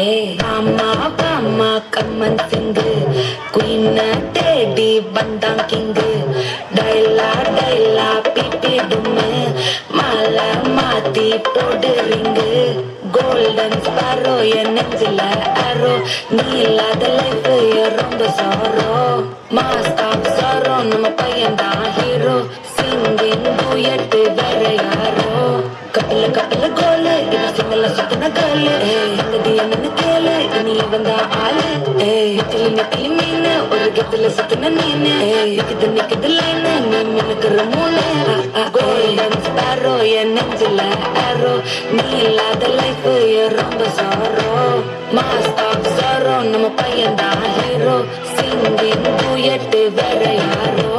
Mama, mama, come and sing. Queen Teddy, Bandang King. Daila, daila, pipi dume. Mala, mati, podering. Golden sparrow, en angela arrow. Neela, the life, romba sorrow. Master of sorrow, nama payanda hero. Singing duet, vera yaro. Kapila, kapila, gole, ina singala sutana gale. Hingadiya nana kele, ini vanda aale. Tili tili meena, oru gatila sutana neene. Nikida nikida leena, neemina karamule. Golden sparrow, en angela arrow. Neela, the life, romba sorrow. Master of sorrow, nama payanda hero. Singing duet, vera yaro.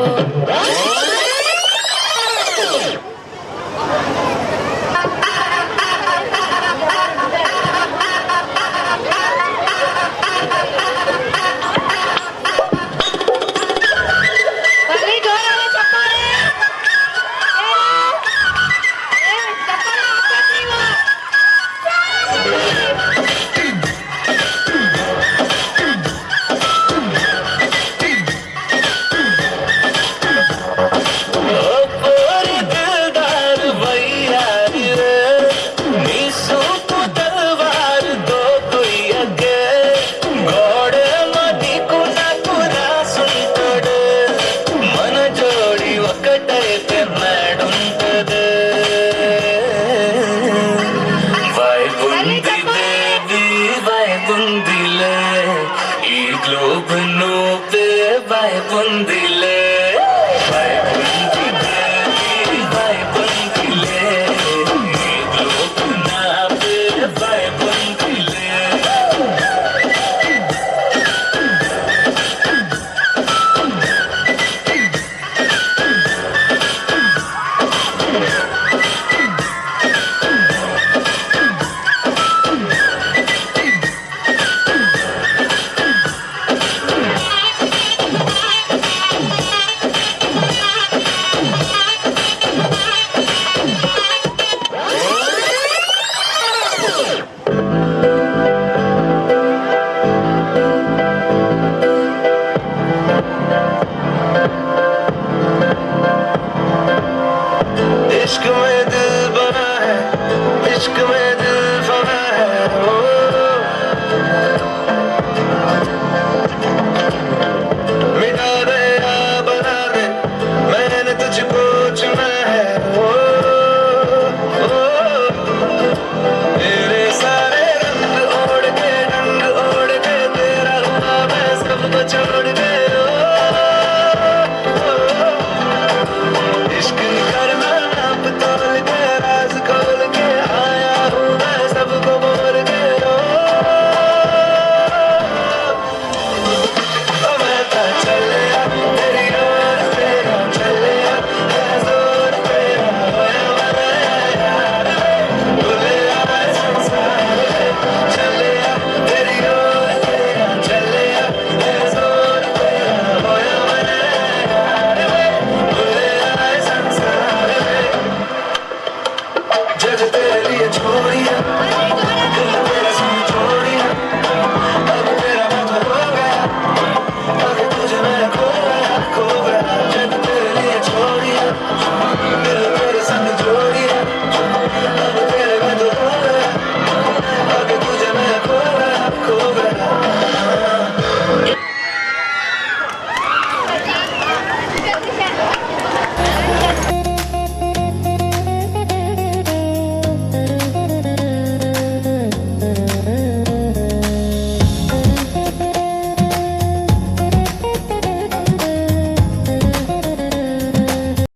इश्क में